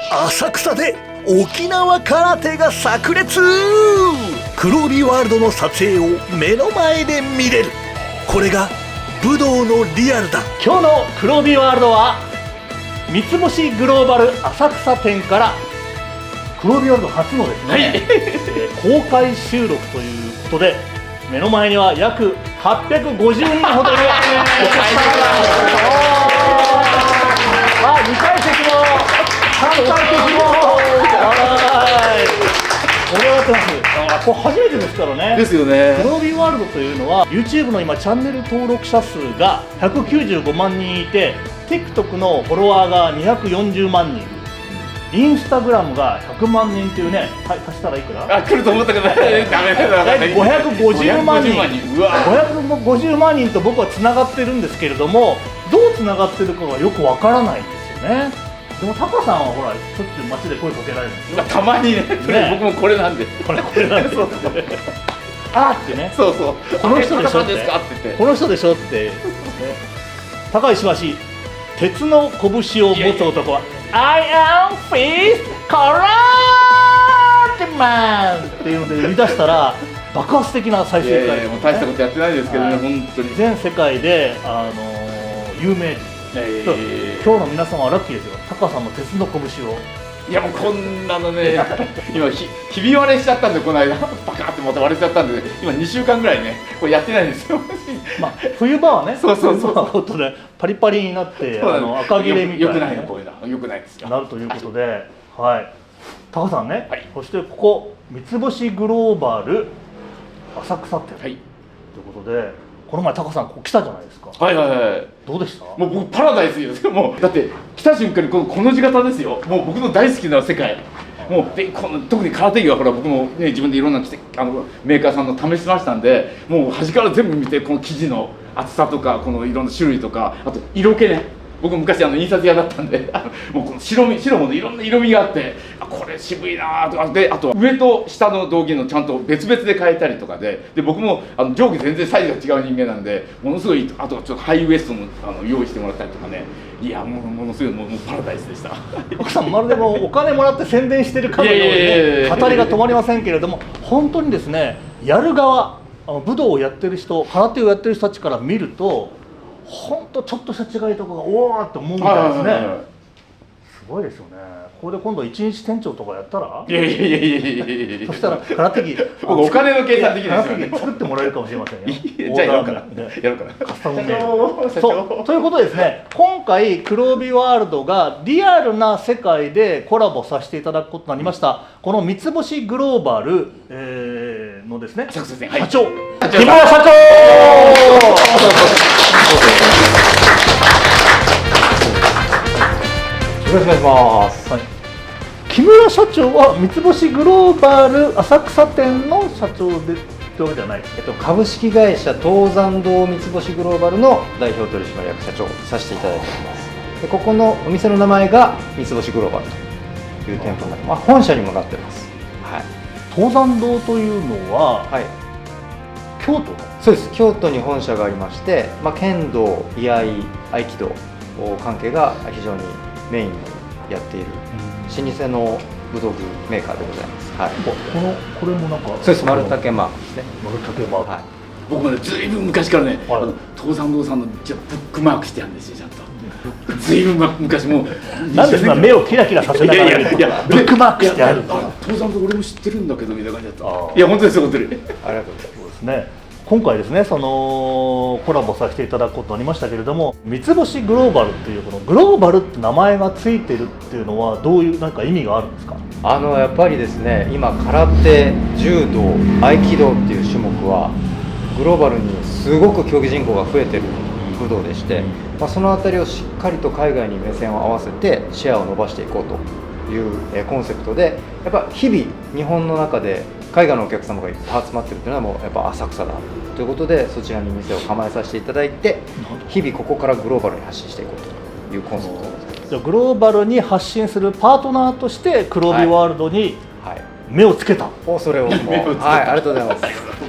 浅草で沖縄空手が炸裂。黒帯ワールドの撮影を目の前で見れる。これが武道のリアルだ。今日の黒帯ワールドは三つ星グローバル浅草店から黒帯ワールド初のですね、公開収録ということで、目の前には約850人ほどのお客様が2階席も3階席も盛り上がってます。これ初めてですからね。ですよね。黒帯ワールドというのは YouTube の今チャンネル登録者数が195万人いて、 TikTok のフォロワーが240万人、インスタグラムが100万人っていうね、はい、足したらいくら？来ると思ったけどダメだ。550万人。うわ。550万人と僕はつながってるんですけれども、どうつながってるかがよくわからないんですよね。でもタカさんはほらしょっちゅう街で声かけられるんですよ。たまにね。僕もこれなんで。これなんですよ。あーってね。そうそう。この人でしょって。この人でしょって。高石橋、鉄の拳を持つ男は I am Fist Karate Man っていうので売り出したら爆発的な再生回数。もう大したことやってないですけどね、本当に。全世界で有名人。今日の皆様はラッキーですよ。タカさんの鉄の拳を。いやもうこんなのね、今ひび割れしちゃったんで、この間バカってまた割れちゃったんで、今2週間ぐらいねこれやってないんですよ。まあ冬場はね、そうパリパリになって赤切れみたいな、よくないの、こういうのよくないですよ。なるということで、はい。タカさんね、はい、そしてここ三つ星グローバル浅草店、はい、ということで。この前タカさんここ来たじゃないですか。はいはいはい。どうでした？もう僕パラダイスですよ。もうだって来た瞬間にこの字型ですよ。もう僕の大好きな世界。もうで特に空手着はほら僕もね自分でいろんなメーカーさんの試しましたんで、もう端から全部見て、この生地の厚さとかこのいろんな種類とか、あと色気ね。僕昔印刷屋だったんで、もうこの白ものいろんな色味があって、これ渋いなとかで、あと上と下の道着のちゃんと別々で変えたりとかで、僕も上下全然サイズが違う人間なんで、ものすごい、あとちょっとハイウエストも用意してもらったりとかね、いやものすごいもうパラダイスでした。奥さんまるでもうお金もらって宣伝してるかのようにね、語りが止まりませんけれども、本当にですね、やる側、武道をやってる人、空手をやってる人たちから見ると。本当ちょっとした違いとかがおおって思うみたいですね。すごいですよね。ここで今度一日店長とかやったら、いや、そしたら空手着お金の計算できないですよね。作ってもらえるかもしれませんよ。じゃあやろうかな。カスタムメイド。そうということでですね、今回黒帯ワールドがリアルな世界でコラボさせていただくことになりました。この三つ星グローバルのですね、社長木村社長。よろしくお願いします。はい、木村社長は三つ星グローバル浅草店の社長でというわけではないです。株式会社東山堂三つ星グローバルの代表取締役社長をさせていただいております。でここのお店の名前が三つ星グローバルという店舗になります。本社にもなってます。はい。東山堂というのは、はい、京都の？そうです。京都に本社がありまして、剣道、居合、合気道関係が非常にメインにやっている老舗の武道具メーカーでございます。はい。これもなんかそうです。丸竹マークですね。丸竹マーク。はい。僕もねずいぶん昔からね、東山堂さんのブックマークしてあるんですよちゃんと。ずいぶん昔もう。なんでそんな目をキラキラさせながらブックマークしてあるんだ。東山堂俺も知ってるんだけどみたいな感じだった。いや本当ですよ本当に。ありがとうございます。そうですね。今回ですね、そのコラボさせていただくことになりましたけれども、三つ星グローバルっていうこのグローバルって名前がついてるっていうのはどういうなんか意味があるんですか？やっぱりですね、今空手、柔道、合気道っていう種目はグローバルにすごく競技人口が増えてる武道でして、そのあたりをしっかりと海外に目線を合わせてシェアを伸ばしていこうというコンセプトで、やっぱ日々日本の中で海外のお客様がいっぱい集まってるっていうのはもうやっぱ浅草だということで、そちらに店を構えさせていただいて、日々ここからグローバルに発信していこうというコンセプトです。じゃあグローバルに発信するパートナーとして黒帯ワールドに目をつけた。それをはい、ありがとうございます。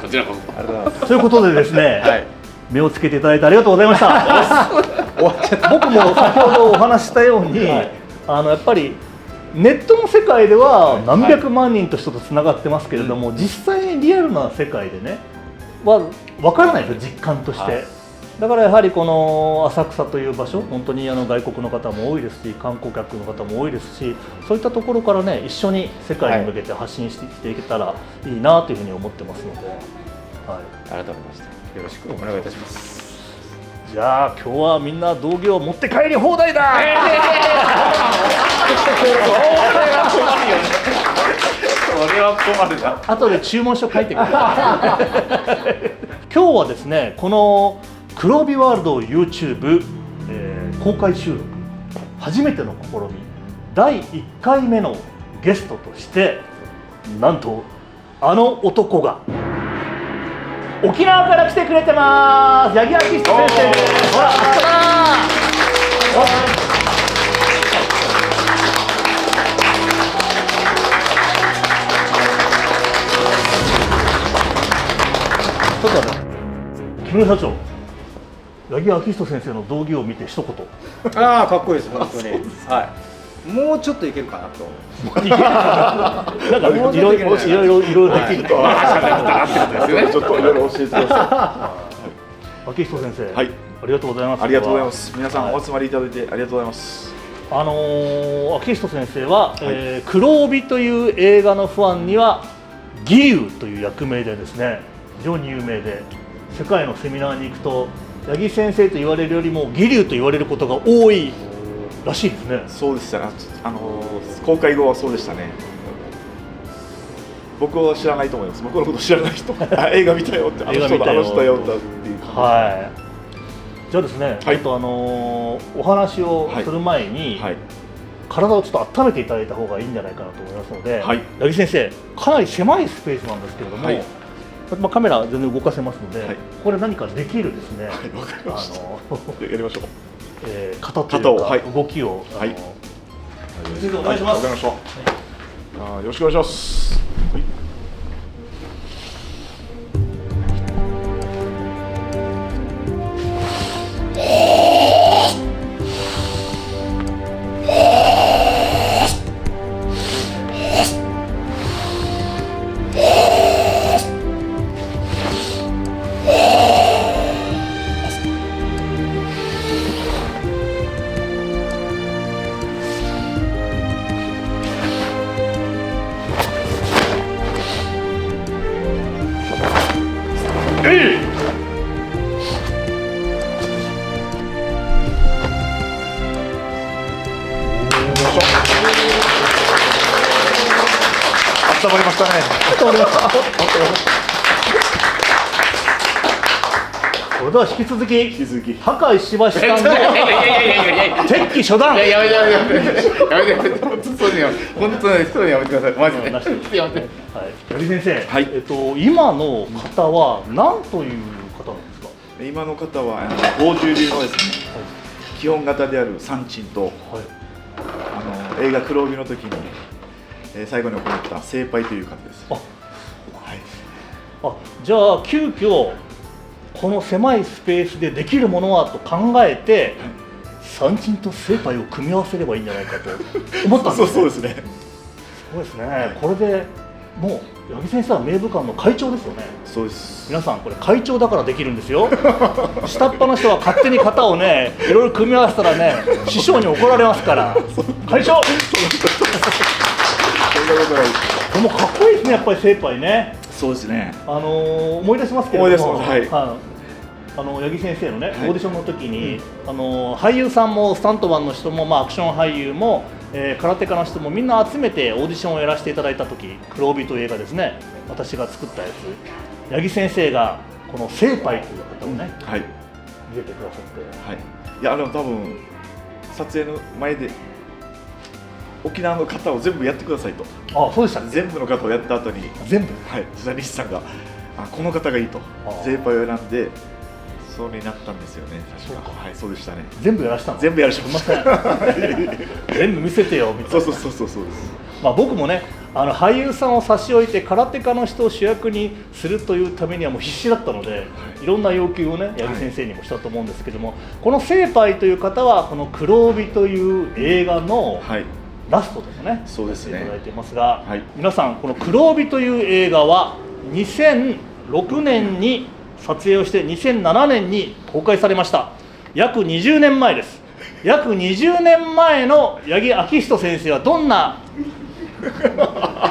こちらこそ。ありがとうございます。ということでですね、目をつけていただいてありがとうございました。僕も先ほどお話ししたように、やっぱりネットの世界では何百万人と人とつながってますけれども、実際にリアルな世界でねは分からないですよ、実感として。だからやはりこの浅草という場所、本当に外国の方も多いですし、観光客の方も多いですし、そういったところからね一緒に世界に向けて発信していけたらいいなというふうに思ってますので、はい、改めましてよろしくお願いいたします。じゃあ今日はみんな道着を持って帰り放題だ。それは困るな。後で注文書書いてください。今日はですね、この黒帯ワールド YouTube、公開収録初めての試み、第1回目のゲストとして、なんとあの男が沖縄から来てくれてます。八木明人先生です。ほら、ちょっとね、木村社長、八木明人先生の道着を見て一言。ああ、かっこいいです本当に。はい。もうちょっといけるかなと。なんかいろいろできると。ちょっといろいろ教えてくださ明人先生、はい、ありがとうございます。ありがとうございます。皆さんお集まりいただいてありがとうございます。明人先生は、黒帯という映画のファンには義勇という役名でですね、非常に有名で、世界のセミナーに行くと八木先生と言われるよりも義勇と言われることが多いらしいですね。そうでしたね。公開後はそうでしたね。僕は知らないと思います。僕のこと知らない人、映画見たよって、あの人だよっていう。はい。じゃあですね、はい、お話をする前に、はい、体をちょっと温めていただいた方がいいんじゃないかなと思いますので、はい、八木先生、かなり狭いスペースなんですけれども、はい、カメラ全然動かせますので、はい、これ何かできるですね、はい、わかりました。やりましょう。型というか、はい、動きを、はい、先生お願いします。わかりました。よろしくお願いします。はい、温まりましたね。それでは引き続き破壊しましたんで鉄器初段。やめて本当にやめてください。マジで。八木先生、はい、今の方は何という方なんですか。今の方は宝珠流のですね、基本型である三鎮と、映画黒帯の時に最後に行った聖杯という方です。じゃあ急遽この狭いスペースでできるものはと考えて、三鎮と聖杯を組み合わせればいいんじゃないかと思ったんですね。そうですね。そうですね。これでもう八木先生は名武館の会長ですよね。そうです。皆さんこれ会長だからできるんですよ。下っ端の人は勝手に型をねいろいろ組み合わせたらね師匠に怒られますから。会長。でもかっこいいですね、やっぱり聖杯ね。そうですね。思い出しますけれども、はい、八木先生のね、オーディションの時に、俳優さんもスタントマンの人も、アクション俳優も、空手家の人もみんな集めてオーディションをやらせていただいた時、黒帯という映画ですね、私が作ったやつ、八木先生がこの聖杯という方をね、はい、見せてくださって、はい、いや多分撮影の前で沖縄の方を全部やってくださいと。あ、そうでしたね。全部の方をやった後に全部、はい、ジャニーさんがこの方がいいと聖杯を選んでそうになったんですよね。確か。はい、そうでしたね。全部やらしたの。全部やらしました。全部見せてよみたいな。そうです。僕もね、俳優さんを差し置いて空手家の人を主役にするというためにはもう必死だったので、いろんな要求をね八木先生にもしたと思うんですけども、この聖杯という方はこの黒帯という映画のはいラストでもね、そうですねやっていただいていますが、はい皆さんこの黒帯という映画は2006年に撮影をして2007年に公開されました。約20年前です。約20年前の八木昭仁先生はどんな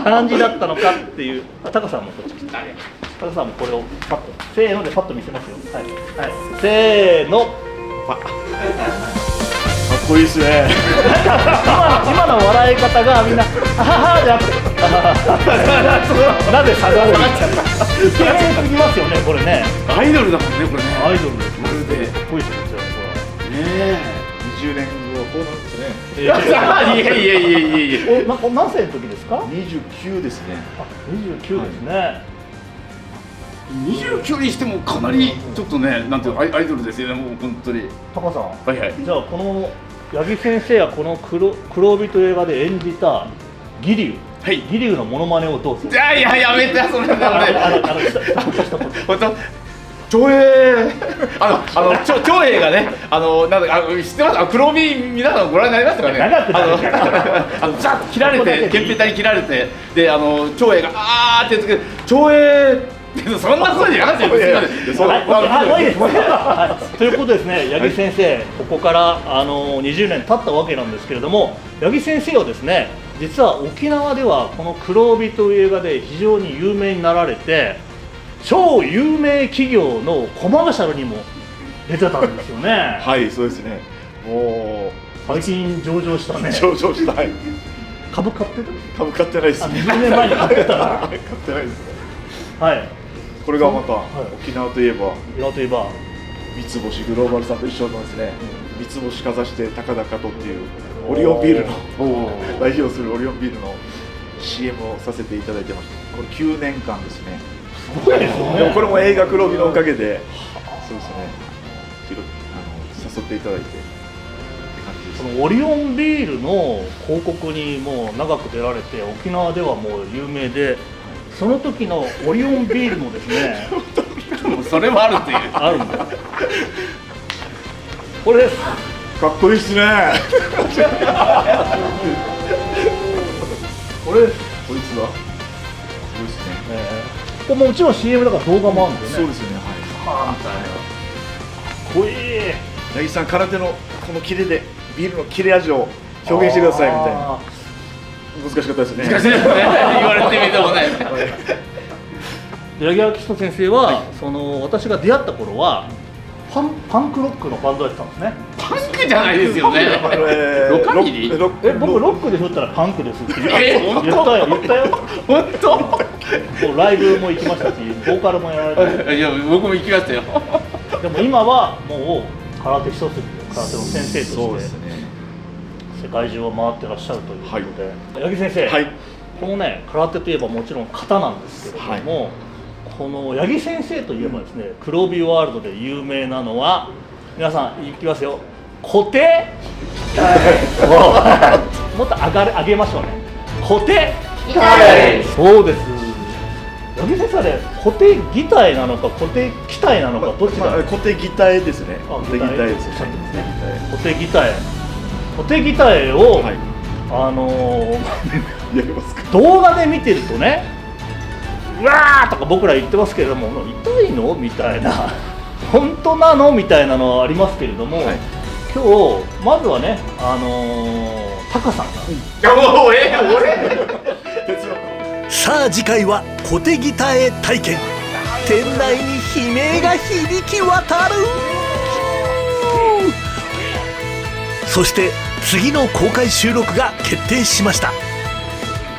感じだったのかっていう、タカさんもこっち来て、タカさんもこれをパッとせーのでパッと見せますよ。はい、はい、せーの。かっこいいですね。今の笑い方がみんな「ははは」じゃなくて「なぜ下がるの?」イケメンすぎますよねこれね。アイドルだもんねこれね。アイドルです。まるで。かっこいいですよね20年後こうなんですね。え。いやいやいやいやいや。何歳の時ですか29ですね。あ、29ですね。 29にしてもかなりちょっとね、なんていうのアイドルですよね、もう本当に。タカさん、はいはい。じゃあこの八木先生がこの黒帯という映画で演じた義龍、はい義龍のモノマネをどうぞ。いやいややめてそれだね。本当。長平長平がね、なんだ知ってます？黒帯皆さんご覧になりましたかね？長くなるザッと切られて、憲兵隊に切られて、で長平があーって言って長平。そんな声じゃなくて、ということですね、八木先生、ここから20年経ったわけなんですけれども、八木先生はですね、実は沖縄ではこの黒帯という映画で非常に有名になられて、超有名企業のコマーシャルにも出てたんですよね。はい、そうですね。も最近上場したね。う上場したい。株買ってた？株買ってないですね。 20年前に買ってた。買ってないですね。はい。これがまたい沖縄といえば今といえば三つ星グローバルさんと一緒のですね、三つ星かざして高々とっていうオリオンビールの代表するオリオンビールの CM をさせていただいてました。これ9年間ですね。すごいですよね。でもこれも映画黒帯のおかげで、そうですね、誘っていただいてって感じですそ。のオリオンビールの広告にもう長く出られて、沖縄ではもう有名で、その時のオリオンビールもですねそれもあるっていう。あるんです。これです。かっこいいっすね。これです。こいつはすごいっすね。これもちろん CM だから動画もあるんでね。そうですね。はい。かっこいい。八木さん空手のこの切れでビールの切れ味を表現してくださいみたいな。あ難しかったですね。難しいですね。言われてみてもね。ーで八木昭仁先生は、その私が出会った頃はパンクロックのバンドやってたんですね。パンクじゃないですよね。ロカビリー？僕ロックで振ったらパンクですって言本当？ったよ。本当？もうライブも行きましたし、ボーカルもやられて、いや僕も行きましたよ。でも今はもう空手一筋、空手の先生としてそうですね。世界中を回ってらっしゃるということで、八木先生、はい。このね空手といえばもちろん型なんですけれども、この八木先生といえばですね、黒帯ワールドで有名なのは、皆さんいきますよ、小手、もっと上げましょうね、小手、そうです。八木先生はね、小手擬態なのか小手気体なのかどっちだ。固定擬態ですね。あ固定擬態ですね。小手擬態、小手擬態を、はい。やりますか。動画で見てるとね、うわーとか僕ら言ってますけれども、痛いのみたいな、本当なのみたいなのはありますけれども、はい、今日まずはね、タカさんが、俺さあ次回は小手ギター体験。店内に悲鳴が響き渡る。そして次の公開収録が決定しました。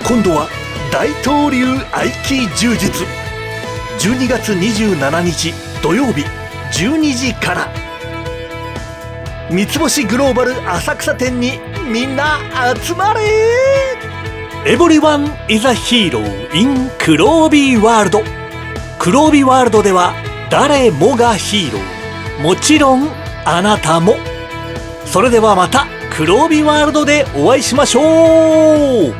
今度は大東流合気柔術、12月27日土曜日12時から、三つ星グローバル浅草店にみんな集まれ。Everyone is a hero in 黒帯ワールド。黒帯ワールドでは誰もがヒーロー、もちろんあなたも。それではまた黒帯ワールドでお会いしましょう。